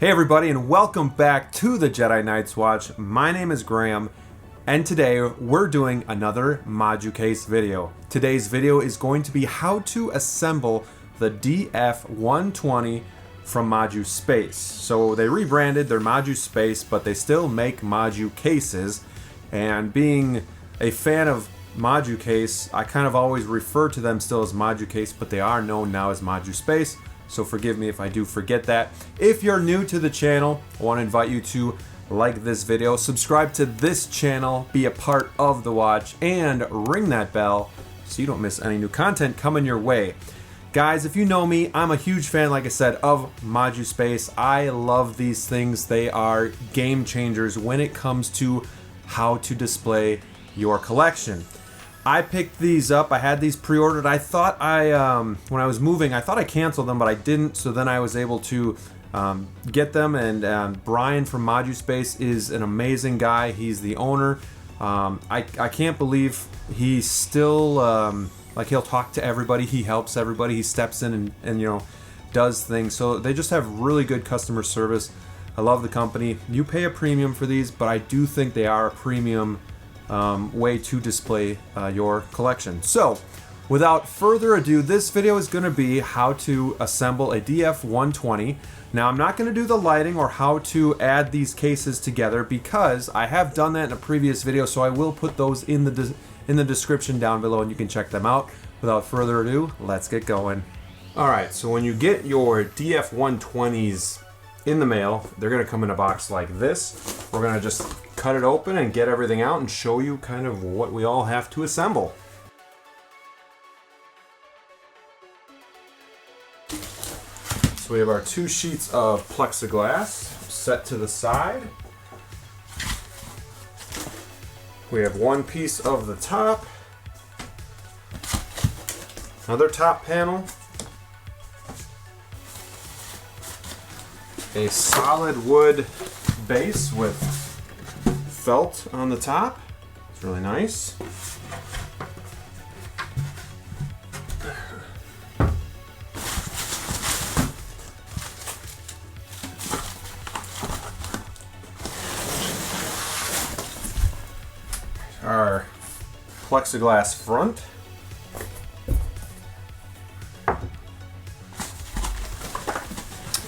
Hey everybody, and welcome back to the Jedi Knights Watch. My name is Graham, and today we're doing another Moducase video. Today's video is going to be how to assemble the DF120 from Moducase. So they rebranded their Moducase, but they still make Moducases. And being a fan of Moducase, I kind of always refer to them still as Moducase, but they are known now as Moducase. So forgive me if I do forget that. If you're new to the channel, I want to invite you to like this video, subscribe to this channel, be a part of the watch, and ring that bell so you don't miss any new content coming your way. Guys, if you know me, I'm a huge fan, like I said, of Moducase. I love these things. They are game changers when it comes to how to display your collection. I picked these up. I had these pre-ordered. I thought when I was moving, I thought I canceled them, but I didn't. So then I was able to get them. And Brian from Moducase is an amazing guy. He's the owner. I can't believe he's still like, he'll talk to everybody. He helps everybody. He steps in and you know, does things. So they just have really good customer service. I love the company. You pay a premium for these, but I do think they are a premium way to display your collection. So without further ado, this video is going to be how to assemble a DF120. Now I'm not going to do the lighting or how to add these cases together because I have done that in a previous video, so I will put those in the description down below and you can check them out. Without further ado, let's get going. Alright, so when you get your DF120s in the mail, they're going to come in a box like this. We're going to just cut it open and get everything out and show you kind of what we all have to assemble. So we have our 2 sheets of plexiglass set to the side. We have 1 piece of the top, another top panel, a solid wood base with felt on the top. It's really nice. Our plexiglass front.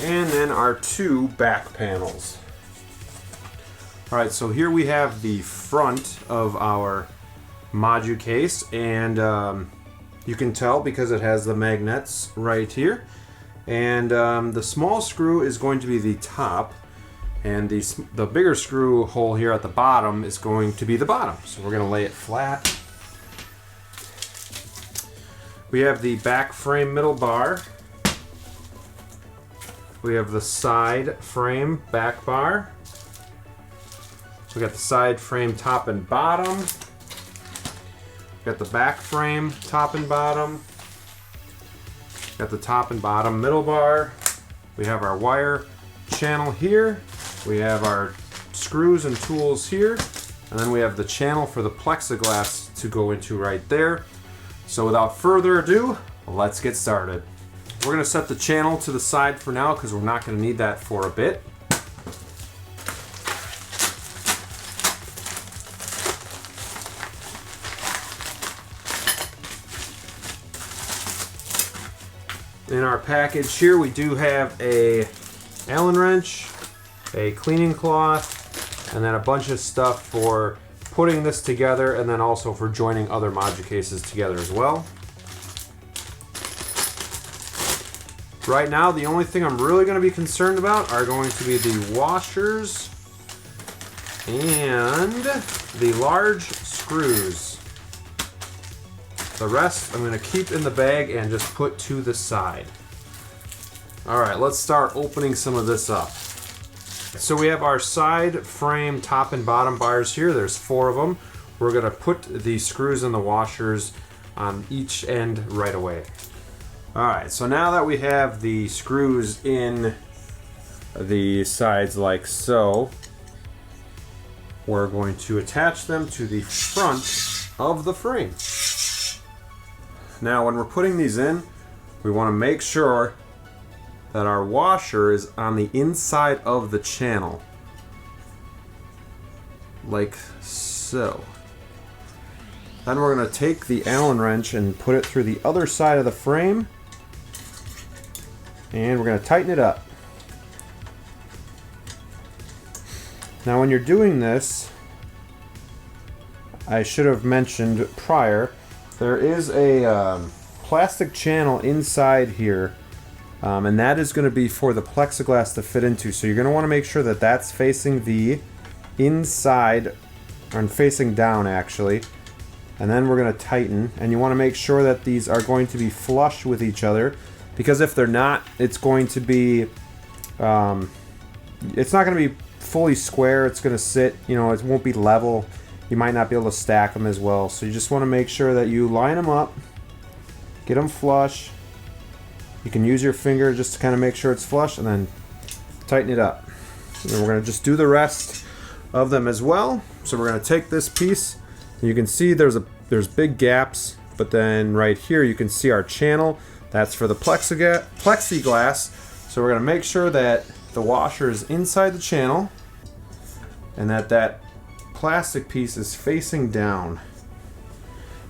And then our 2 back panels. Alright, so here we have the front of our Moducase, and you can tell because it has the magnets right here. And the small screw is going to be the top, and the bigger screw hole here at the bottom is going to be the bottom. So we're going to lay it flat. We have the back frame middle bar. We have the side frame back bar. So we got the side frame top and bottom. We got the back frame top and bottom. Got the top and bottom middle bar. We have our wire channel here. We have our screws and tools here. And then we have the channel for the plexiglass to go into right there. So without further ado, let's get started. We're going to set the channel to the side for now because we're not going to need that for a bit. In our package here we do have a Allen wrench, a cleaning cloth, and then a bunch of stuff for putting this together and then also for joining other Moducases together as well. Right now, the only thing I'm really going to be concerned about are going to be the washers and the large screws. The rest I'm going to keep in the bag and just put to the side. Alright, let's start opening some of this up. So we have our side frame top and bottom bars here. There's 4 of them. We're going to put the screws and the washers on each end right away. Alright, so now that we have the screws in the sides like so, we're going to attach them to the front of the frame. Now when we're putting these in, we want to make sure that our washer is on the inside of the channel. Like so. Then we're going to take the Allen wrench and put it through the other side of the frame. And we're going to tighten it up. Now when you're doing this, I should have mentioned prior, there is a plastic channel inside here, and that is going to be for the plexiglass to fit into. So you're going to want to make sure that that's facing the inside, or facing down actually, and then we're going to tighten, and you want to make sure that these are going to be flush with each other, because if they're not, it's going to be, it's not going to be fully square. It's going to sit, you know, it won't be level. You might not be able to stack them as well. So you just want to make sure that you line them up, get them flush. You can use your finger just to kind of make sure it's flush, and then tighten it up. And we're going to just do the rest of them as well. So we're going to take this piece, and you can see there's big gaps, but then right here you can see our channel. That's for the plexiglass. So we're going to make sure that the washer is inside the channel, and that plastic piece is facing down,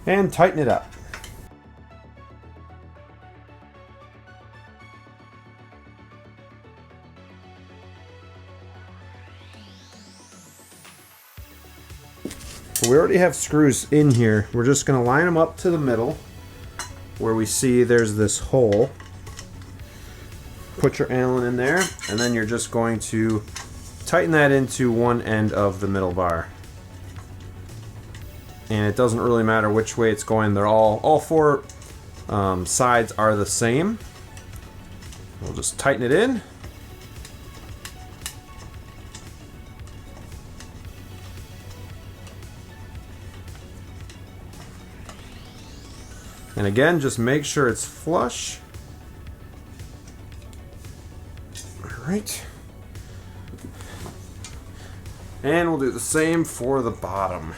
and tighten it up. We already have screws in here. We're just going to line them up to the middle where we see there's this hole. Put your Allen in there, and then you're just going to tighten that into one end of the middle bar. And it doesn't really matter which way it's going. They're all four sides are the same. We'll just tighten it in. And again, just make sure it's flush. Alright. And we'll do the same for the bottom.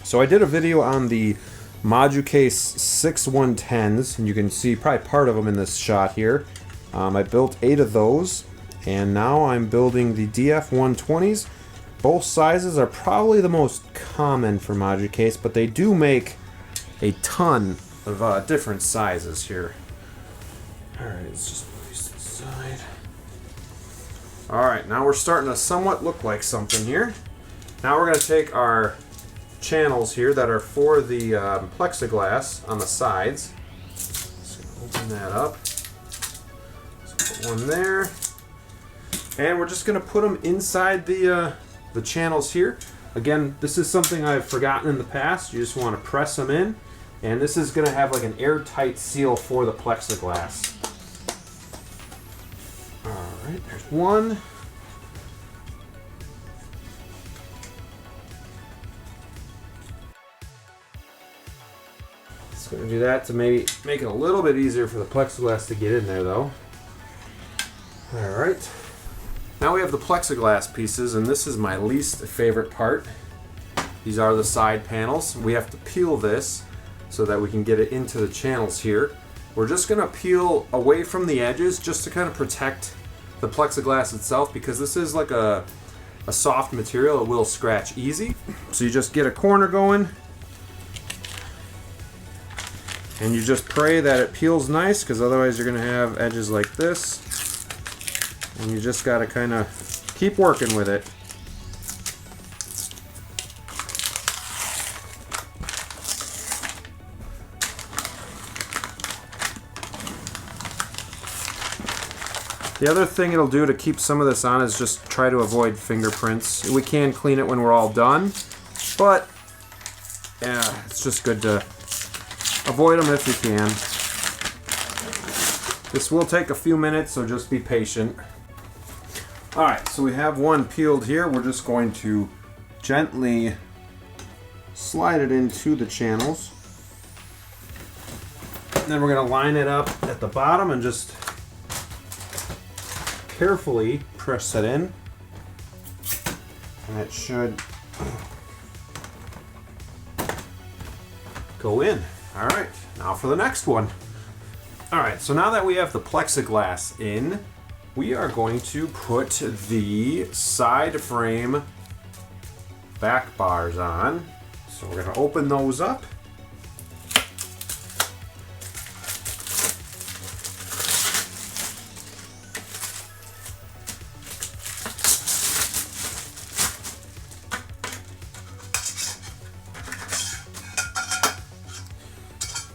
So I did a video on the Moducase 6110s, and you can see probably part of them in this shot here. I built 8 of those, and now I'm building the DF120s. Both sizes are probably the most common for Moducase, but they do make a ton of different sizes here. Alright, let's just place this aside. Alright, now we're starting to somewhat look like something here. Now we're going to take our channels here that are for the plexiglass on the sides. Just open that up. Let's put one there. And we're just going to put them inside the channels here. Again, this is something I've forgotten in the past. You just want to press them in, and this is going to have like an airtight seal for the plexiglass. Alright, there's one. Just going to do that to maybe make it a little bit easier for the plexiglass to get in there though. Alright. Now we have the plexiglass pieces, and this is my least favorite part. These are the side panels. We have to peel this so that we can get it into the channels here. We're just going to peel away from the edges just to kind of protect the plexiglass itself, because this is like a soft material. It will scratch easy. So you just get a corner going, and you just pray that it peels nice, because otherwise you're going to have edges like this. And you just got to kind of keep working with it. The other thing it'll do to keep some of this on is just try to avoid fingerprints. We can clean it when we're all done, but yeah, it's just good to avoid them if you can. This will take a few minutes, so just be patient. Alright, so we have one peeled here. We're just going to gently slide it into the channels. And then we're going to line it up at the bottom and just carefully press it in. And it should go in. All right, now for the next one. All right, so now that we have the plexiglass in, we are going to put the side frame back bars on. So we're going to open those up.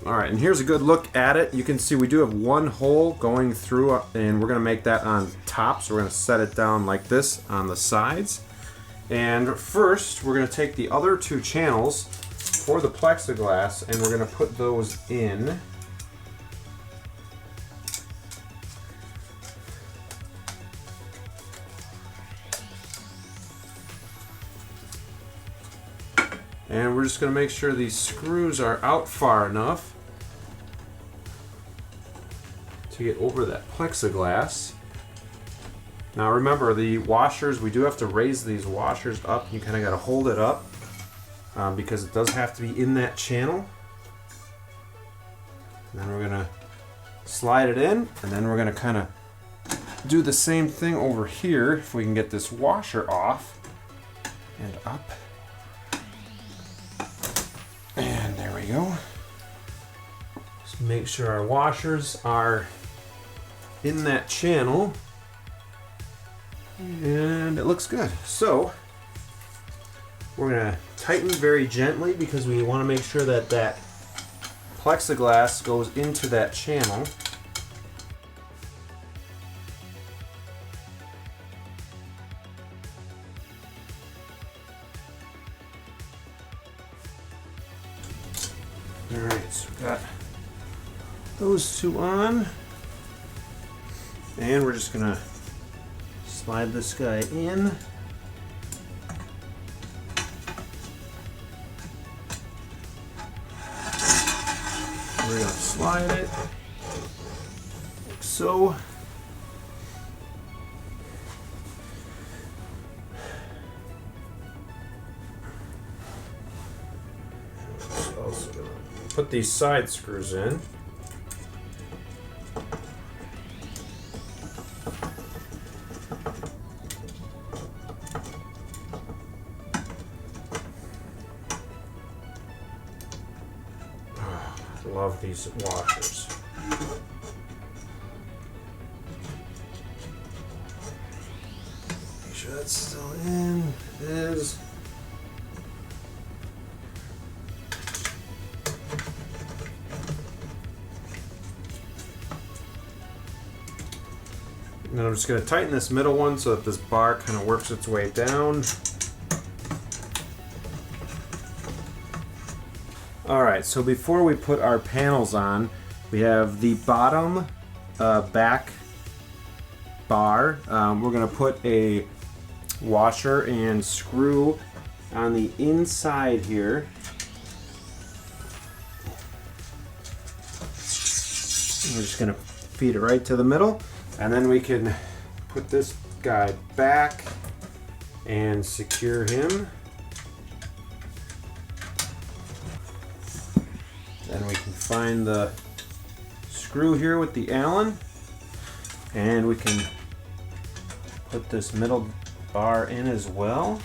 All right, and here's a good look at it. You can see we do have one hole going through, and we're gonna make that on top. So we're gonna set it down like this on the sides. And first, we're gonna take the other two channels for the plexiglass, and we're gonna put those in. And we're just gonna make sure these screws are out far enough to get over that plexiglass. Now remember, the washers, we do have to raise these washers up. You kind of got to hold it up because it does have to be in that channel. And then we're going to slide it in, and then we're going to kind of do the same thing over here if we can get this washer off and up. And there we go. Just make sure our washers are in that channel, and it looks good. So we're gonna tighten very gently because we want to make sure that that plexiglass goes into that channel. All right, so we got those two on. And we're just gonna slide this guy in. We're gonna slide it like so. Also gonna put these side screws in. Love these washers. Make sure that's still in. It is. And then I'm just going to tighten this middle one so that this bar kind of works its way down. Alright, so before we put our panels on, we have the bottom back bar. We're going to put a washer and screw on the inside here. And we're just going to feed it right to the middle, and then we can put this guy back and secure him. Then we can find the screw here with the Allen, and we can put this middle bar in as well.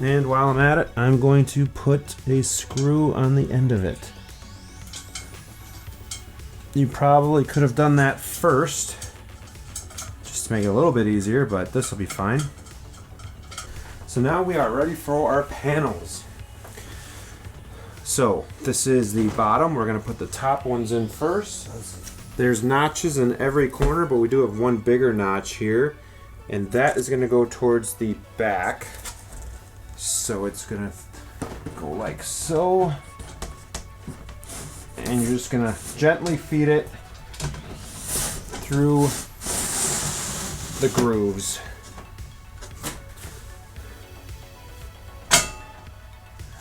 And while I'm at it, I'm going to put a screw on the end of it. You probably could have done that first, just to make it a little bit easier, but this will be fine. So now we are ready for our panels. So this is the bottom. We're going to put the top ones in first. There's notches in every corner, but we do have one bigger notch here, and that is going to go towards the back. So it's going to go like so, and you're just going to gently feed it through the grooves.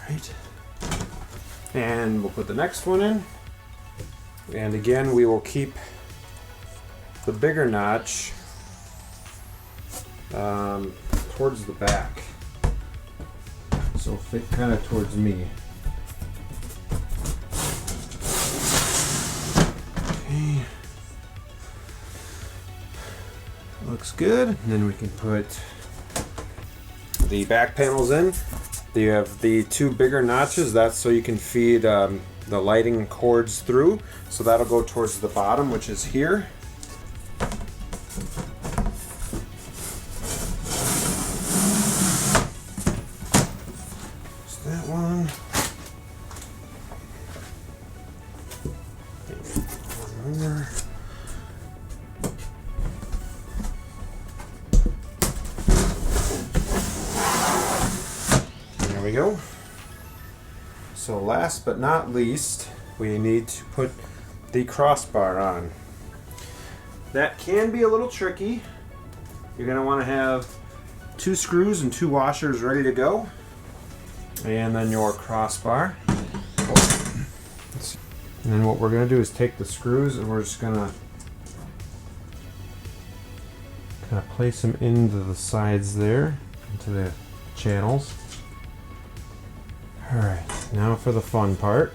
Right. And we'll put the next one in. And again, we will keep the bigger notch towards the back. So fit kind of towards me. Okay. Looks good. And then we can put the back panels in. You have the two bigger notches. That's so you can feed the lighting cords through. So that'll go towards the bottom, which is here. Just that one. One more. There we go. So last but not least, we need to put the crossbar on. That can be a little tricky. You're going to want to have 2 screws and 2 washers ready to go. And then your crossbar. And then what we're going to do is take the screws and we're just going to kind of place them into the sides there, into the channels. Alright, now for the fun part.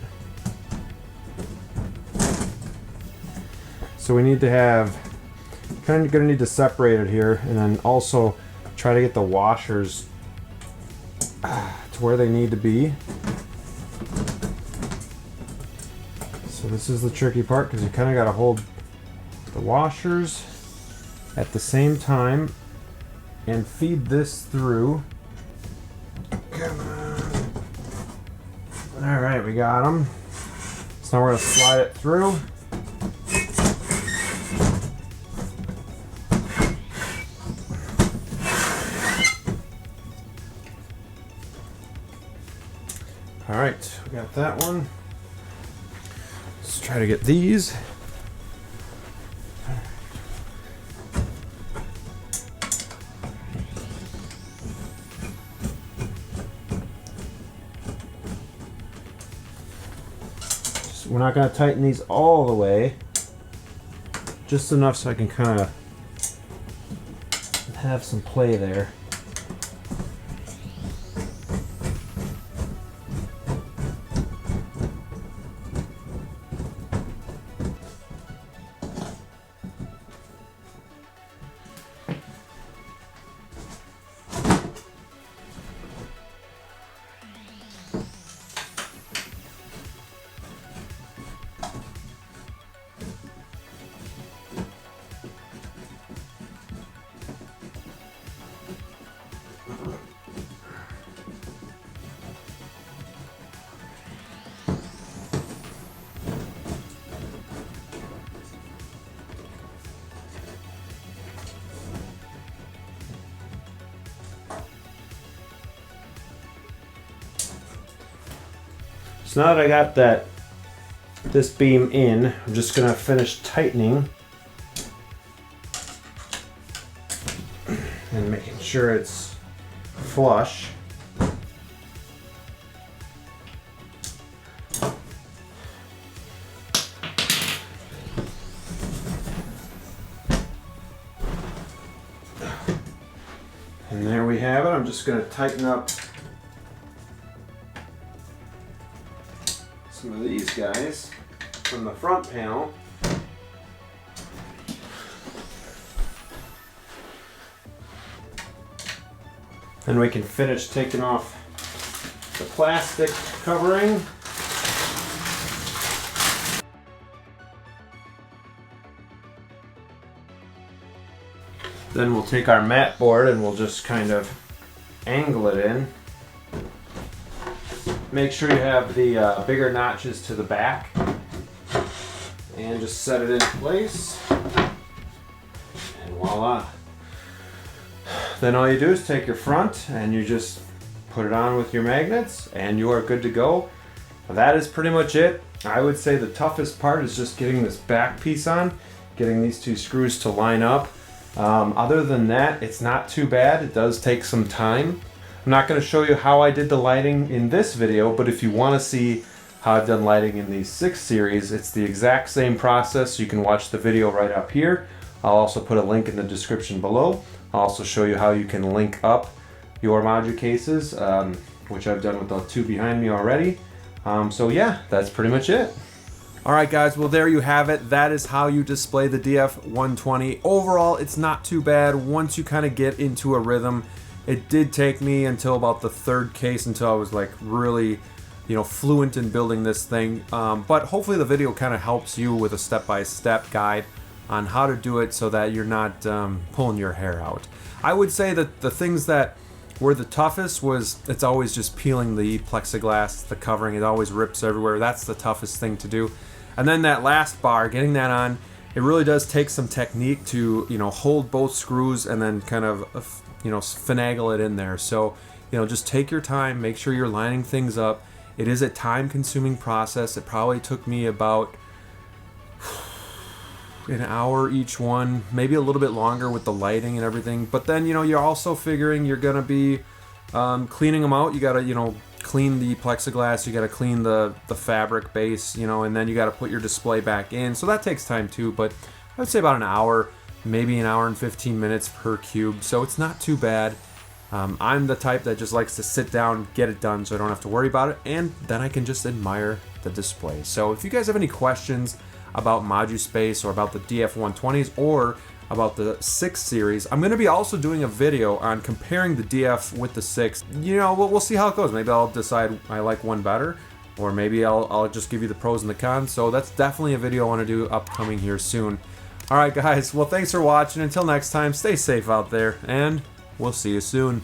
So we need to have, kind of going to need to separate it here, and then also try to get the washers to where they need to be. So this is the tricky part, because you kind of got to hold the washers at the same time and feed this through. Come on. Alright, we got them. So now we're going to slide it through. Alright, we got that one. Let's try to get these. We're not going to tighten these all the way, just enough so I can kind of have some play there. So now that I got this beam in, I'm just going to finish tightening and making sure it's flush. And there we have it. I'm just going to tighten up some of these guys from the front panel. Then we can finish taking off the plastic covering. Then we'll take our mat board and we'll just kind of angle it in. Make sure you have the bigger notches to the back and just set it in place, and voila. Then all you do is take your front and you just put it on with your magnets and you are good to go. That is pretty much it. I would say the toughest part is just getting this back piece on, getting these 2 screws to line up. Other than that, it's not too bad. It does take some time. I'm not going to show you how I did the lighting in this video, but if you want to see how I've done lighting in the 6 series, it's the exact same process. You can watch the video right up here. I'll also put a link in the description below. I'll also show you how you can link up your Moducases, which I've done with the 2 behind me already. So yeah, that's pretty much it. Alright guys, well there you have it. That is how you display the DF120. Overall, it's not too bad once you kind of get into a rhythm. It did take me until about the third case until I was like really, fluent in building this thing. But hopefully the video kind of helps you with a step-by-step guide on how to do it so that you're not pulling your hair out. I would say that the things that were the toughest was it's always just peeling the plexiglass, the covering. It always rips everywhere. That's the toughest thing to do. And then that last bar, getting that on, it really does take some technique to, hold both screws and then kind of, finagle it in there. So, just take your time, make sure you're lining things up. It is a time-consuming process. It probably took me about an hour each one, maybe a little bit longer with the lighting and everything. But then, you're also figuring you're going to be cleaning them out. You got to, clean the plexiglass, you got to clean the fabric base, and then you got to put your display back in. So that takes time too, but I would say about an hour, maybe an hour and 15 minutes per cube. So it's not too bad. I'm the type that just likes to sit down, get it done so I don't have to worry about it, and then I can just admire the display. So if you guys have any questions about Moducase or about the DF120s or about the 6 series, I'm going to be also doing a video on comparing the DF with the 6. We'll see how it goes. Maybe I'll decide I like one better, or maybe I'll just give you the pros and the cons. So that's definitely a video I want to do upcoming here soon. Alright guys, well thanks for watching. Until next time, stay safe out there, and we'll see you soon.